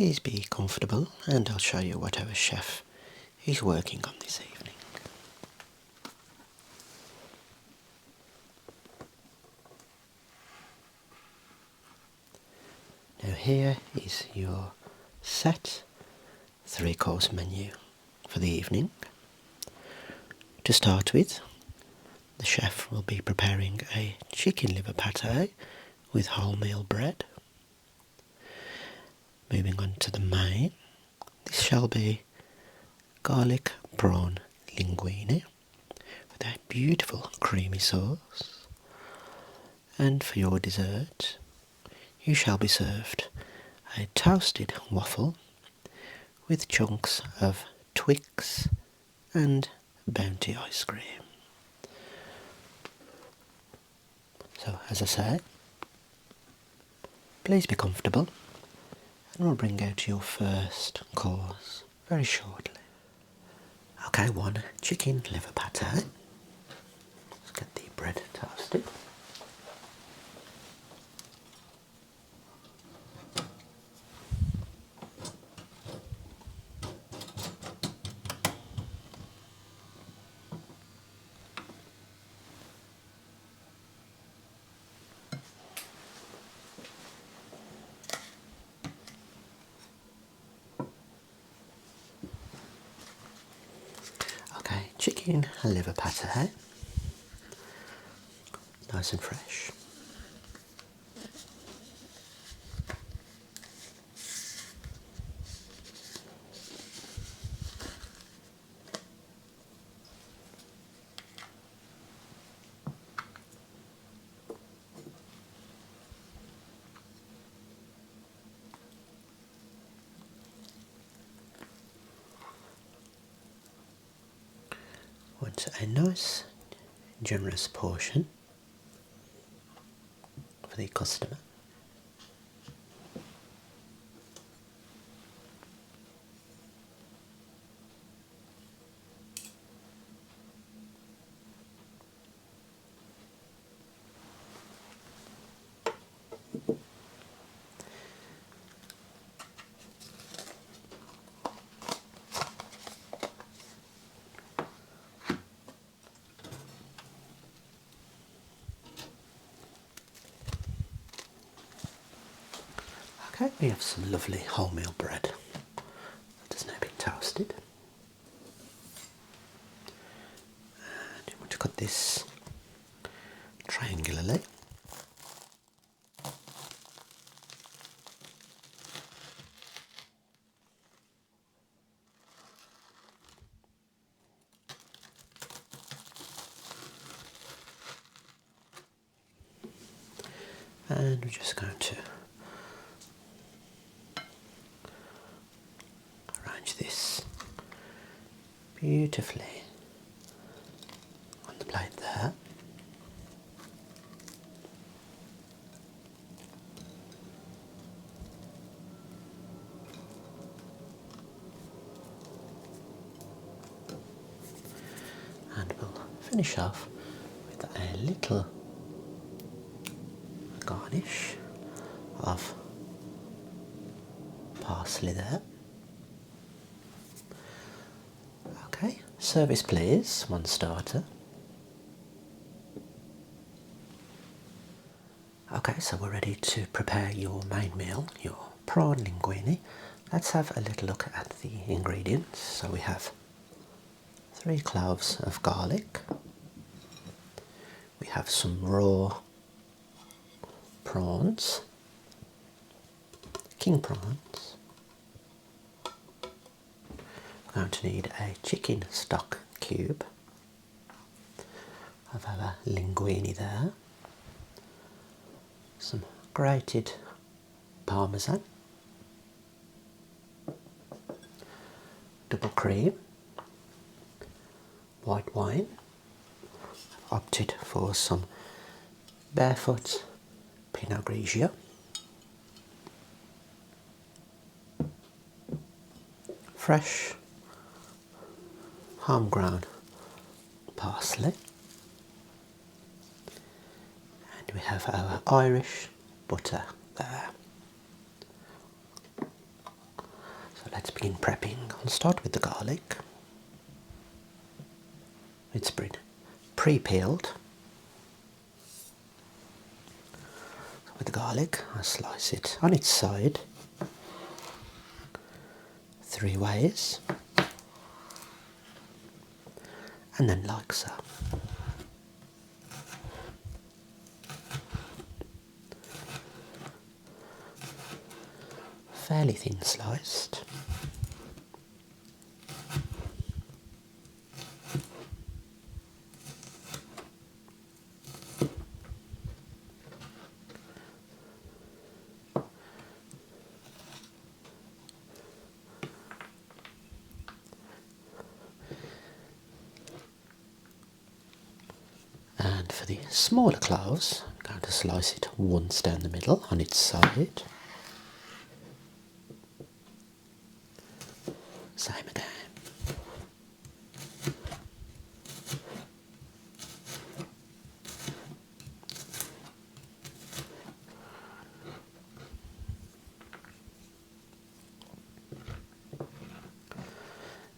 please be comfortable and I'll show you what our chef is working on this evening. Now here is your set 3-course menu for the evening. To start with, the chef will be preparing a chicken liver pâté with wholemeal bread. Moving on to the main, this shall be Garlic Prawn Linguine with a beautiful creamy sauce. And for your dessert, you shall be served a Toasted Waffle with chunks of Twix and Bounty ice cream. So as I say, please be comfortable and we'll bring out your first course very shortly. Okay, 1 chicken liver pâté. Let's get the bread toasted. Okay, chicken liver pâté, nice and fresh. Want a nice, generous portion for the customer. Okay, we have some lovely wholemeal bread that has now been toasted. And you want to cut this triangularly. And we're just going to arrange this beautifully on the plate there. And we'll finish off with a little garnish of parsley there. Okay, service please, 1 starter. Okay, so we're ready to prepare your main meal, your prawn linguine. Let's have a little look at the ingredients. So we have 3 cloves of garlic. We have some raw prawns, king prawns. We're going to need a chicken stock cube of our linguine there, some grated parmesan, double cream, white wine. I've opted for some Barefoot Pinot Grigio, fresh homegrown parsley, and we have our Irish butter there. So let's begin prepping. I'll start with the garlic. It's been pre-peeled. So with the garlic, I slice it on its side 3 ways, and then like so. Fairly thin sliced. And for the smaller cloves, I'm going to slice it once down the middle on its side. Same again.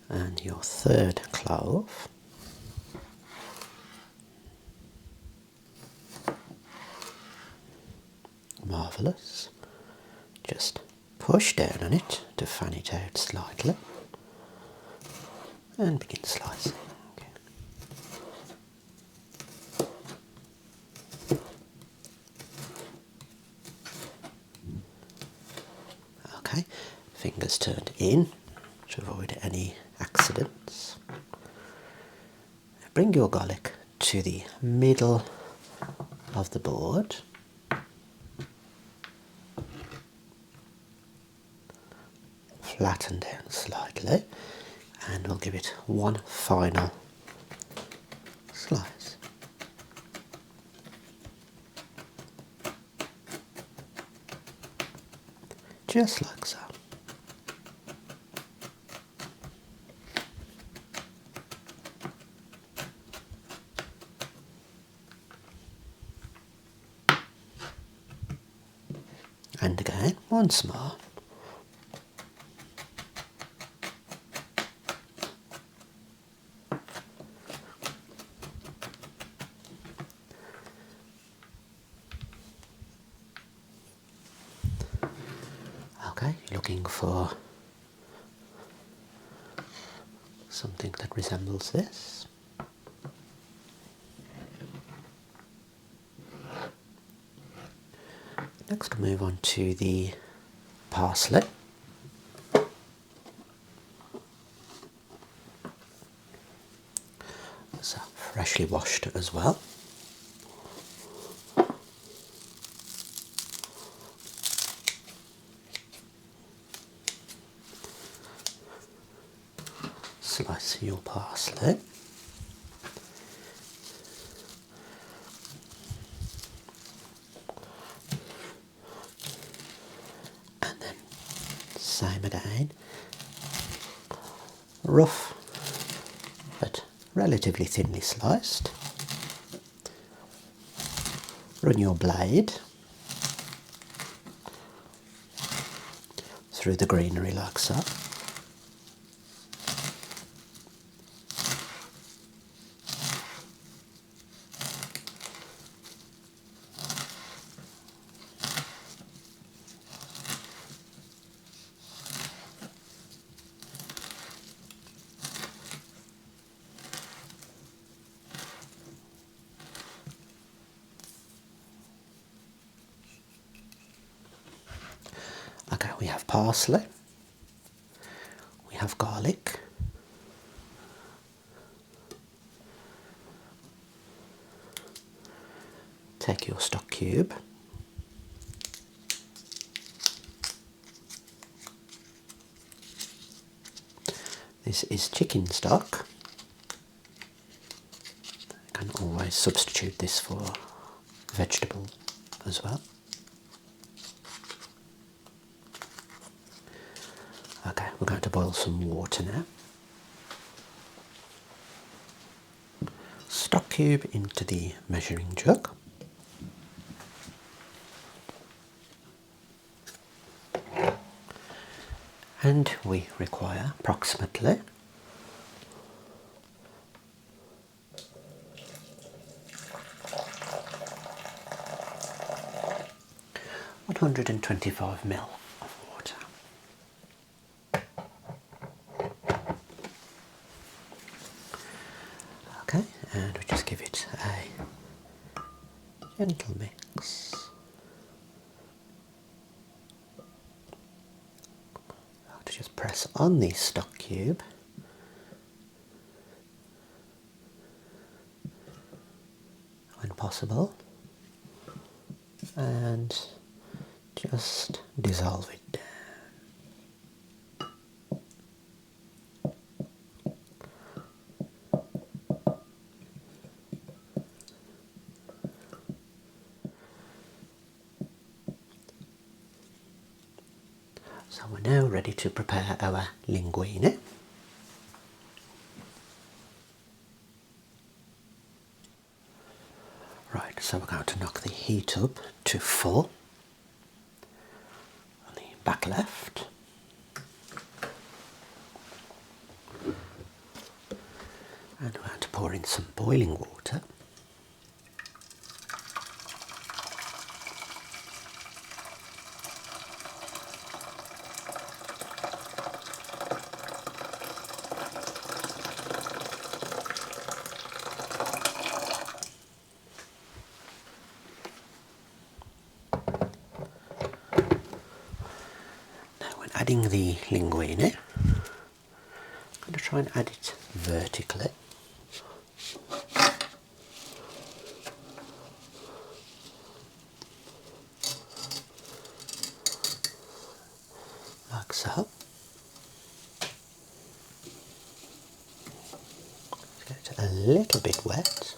And your third clove. Marvellous. Just push down on it to fan it out slightly and begin slicing. Okay, fingers turned in to avoid any accidents. Bring your garlic to the middle of the board. Flatten down slightly, and we'll give it one final slice. Just like so. And again, once more. Okay, looking for something that resembles this. Next we'll move on to the parsley. So freshly washed as well. Slice your parsley. And then same again. Rough but relatively thinly sliced. Run your blade through the greenery like so. Okay, we have parsley, we have garlic, take your stock cube, this is chicken stock. You can always substitute this for vegetable as well. Okay, we're going to boil some water now. Stock cube into the measuring jug. And we require approximately 125 ml of water. Okay, and we just give it a gentle mix. To just press on the stock cube when possible and just dissolve it down. So we're now ready to prepare our linguine. Right, so we're going to knock the heat up to full on the back left. And we're going to pour in some boiling water. Adding the linguine, I'm going to try and add it vertically. Like so. Let's get it a little bit wet.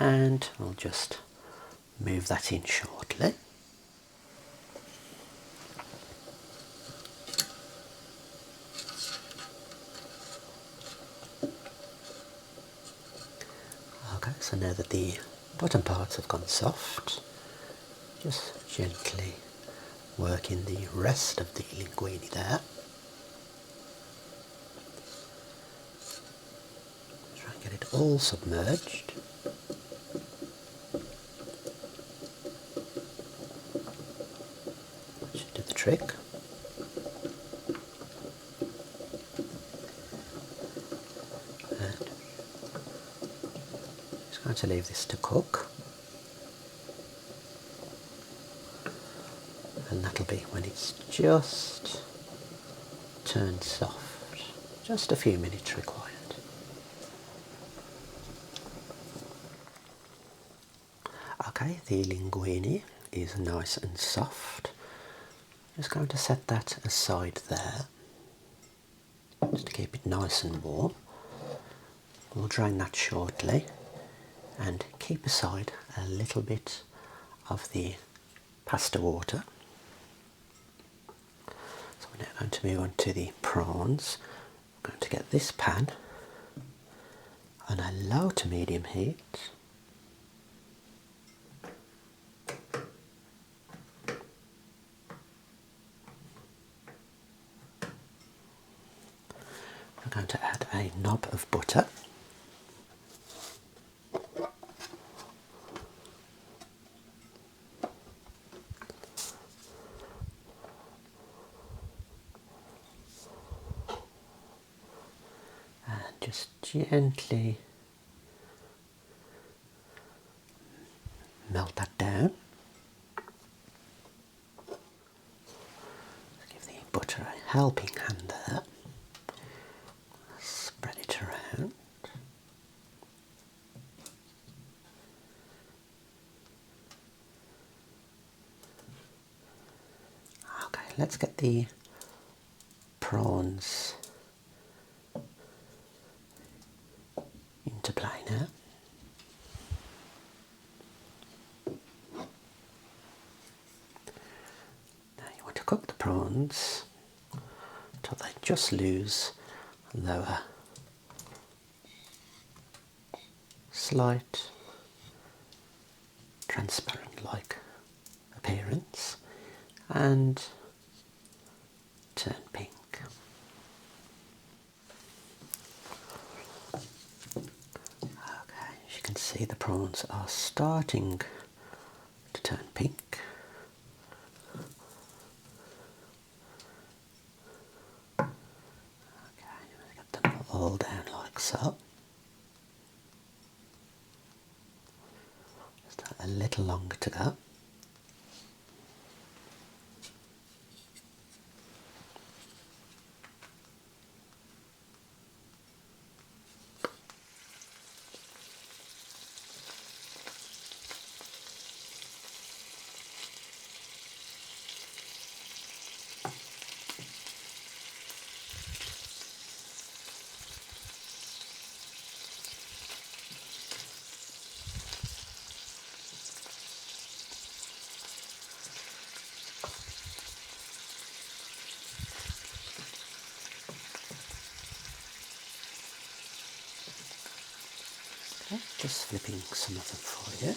And we'll just move that in shortly. Okay, so now that the bottom parts have gone soft, just gently work in the rest of the linguine there. Try and get it all submerged. Should do the trick. And just going to leave this to cook. And that'll be when it's just turned soft. Just a few minutes required. Okay, the linguine is nice and soft. Just going to set that aside there, just to keep it nice and warm. We'll drain that shortly and keep aside a little bit of the pasta water. So we're now going to move on to the prawns. I'm going to get this pan on a low to medium heat. I'm going to add a knob of butter. And just gently melt that down. Give the butter a helping hand there. Spread it around. Okay, let's get the prawns into play now. Now you want to cook the prawns until they just lose their slight transparent-like appearance and turn pink. Okay, as you can see, the prawns are starting to turn pink. Okay, get them all down like so. Just a little longer to go. Okay, just flipping some of them for you.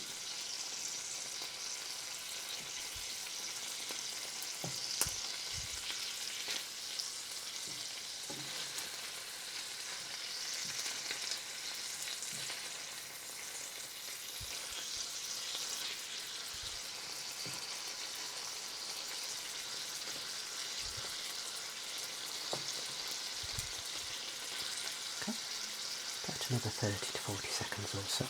Okay, about another 30 to 40 seconds or so.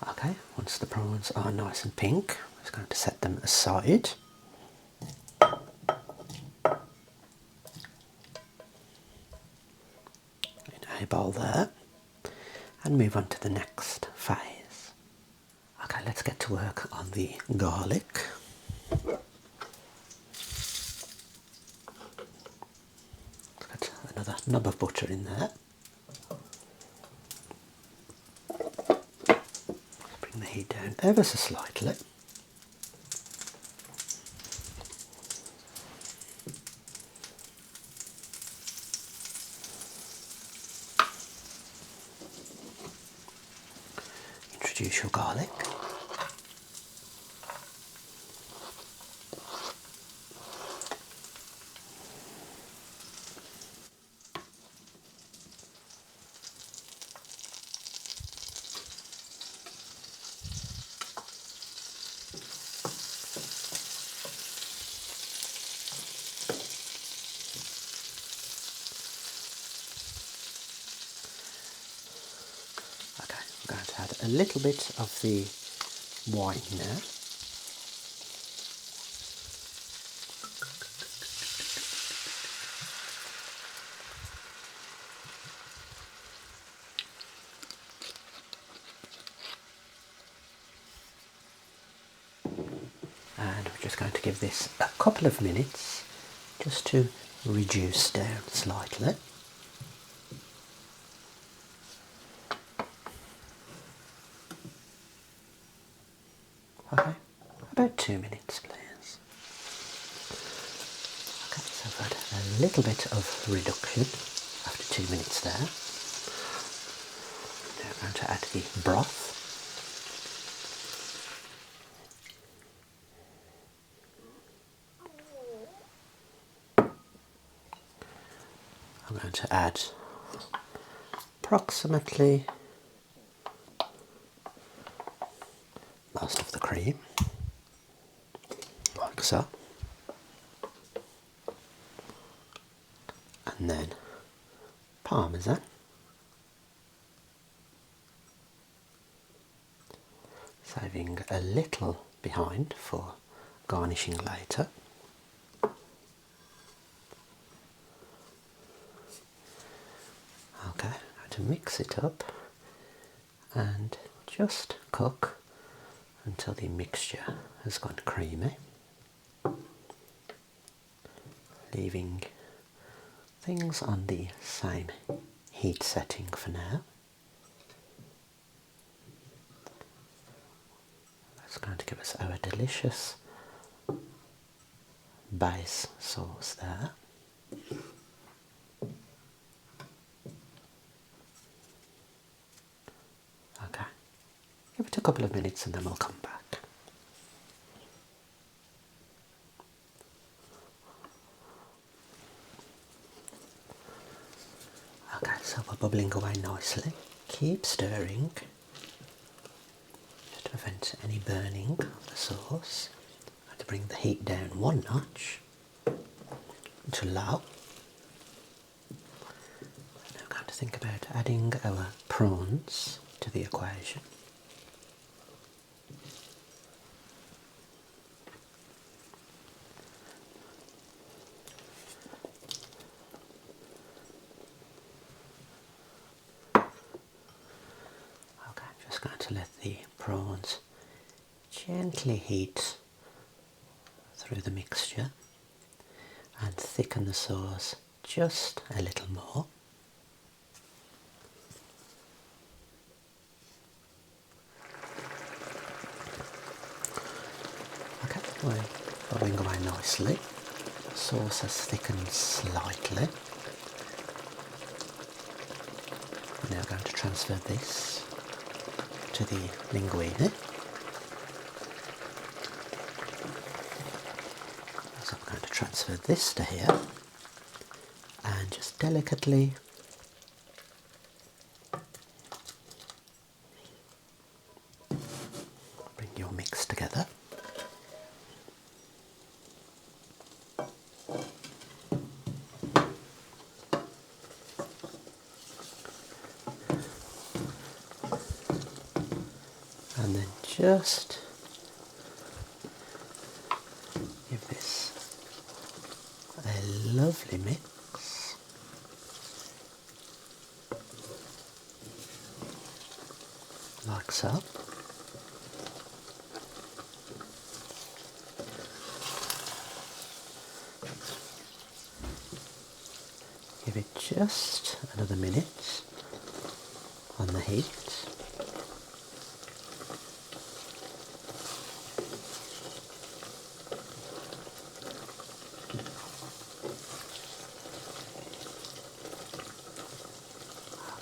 Okay, once the prawns are nice and pink, I'm just going to set them aside. In a bowl there, and move on to the next phase. Okay, let's get to work on the garlic. Let's get another knob of butter in there. Bring the heat down ever so slightly. Introduce your garlic. Okay, I'm going to add a little bit of the wine now. And we're just going to give this a couple of minutes just to reduce down slightly. Okay, about 2 minutes please. Okay, so I've had a little bit of reduction after 2 minutes there. Now I'm going to add the broth. I'm going to add approximately most of the cream, like so, and then parmesan, saving a little behind for garnishing later. Okay, I'm going to mix it up and just cook until the mixture has gone creamy, leaving things on the same heat setting for now. That's going to give us our delicious base sauce there. Okay, give it a couple of minutes and then we'll come back. Okay, so we're bubbling away nicely. Keep stirring just to prevent any burning of the sauce. I'm going to bring the heat down one notch to low. Now I'm going to think about adding our prawns to the equation. Just going to let the prawns gently heat through the mixture and thicken the sauce just a little more. Okay, we're bubbling away nicely. The sauce has thickened slightly. We're now going to transfer this to the linguine. So I'm going to transfer this to here and just delicately bring your mix together. And then just give this a lovely mix. Like so. Give it just another minute on the heat.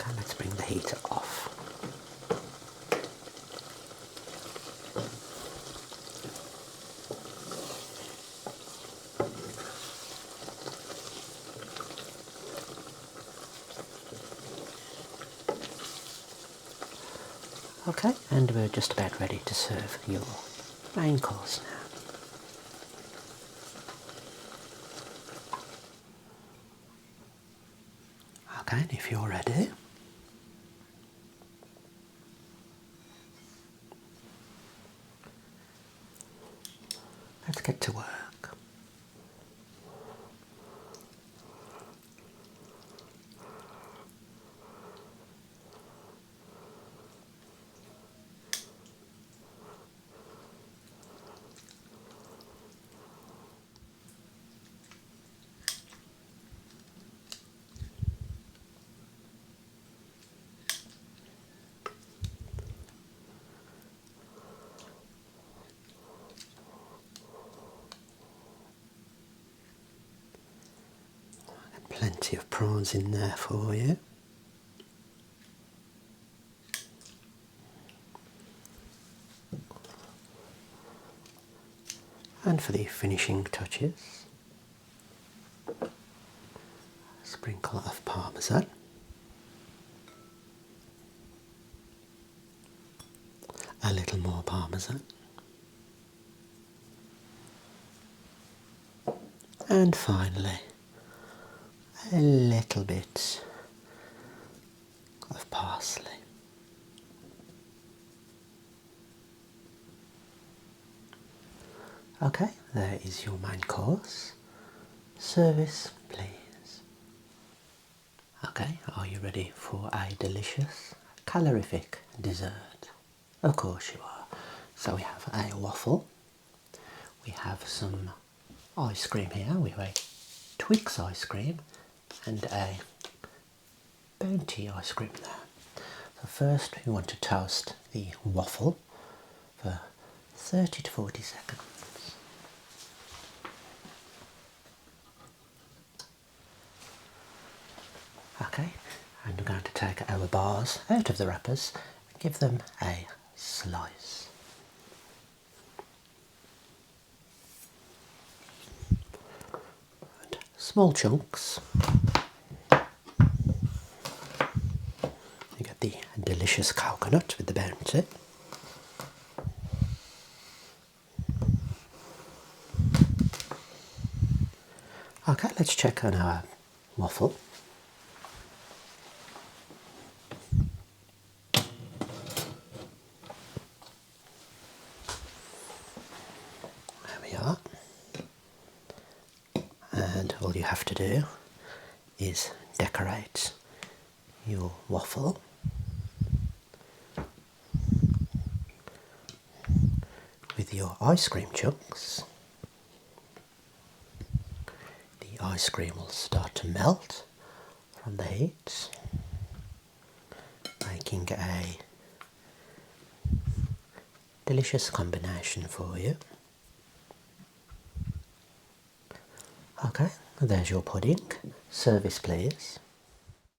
Okay, let's bring the heat off. Okay, and we're just about ready to serve your main course now. Okay, and if you're ready, let's get to work. Plenty of prawns in there for you. And for the finishing touches, a sprinkle of parmesan, a little more parmesan, and finally a little bit of parsley. Okay, there is your main course. Service, please. Okay, are you ready for a delicious, calorific dessert? Of course you are. So we have a waffle. We have some ice cream here. We have a Twix ice cream and a Bounty ice cream there. So first we want to toast the waffle for 30 to 40 seconds. Okay, and we're going to take our bars out of the wrappers and give them a slice. And small chunks. You get the delicious coconut with the Bounty. Okay, let's check on our waffle. There we are. And all you have to do is decorate your waffle with your ice cream chunks. The ice cream will start to melt from the heat, making a delicious combination for you. Okay, there's your pudding. Service, please.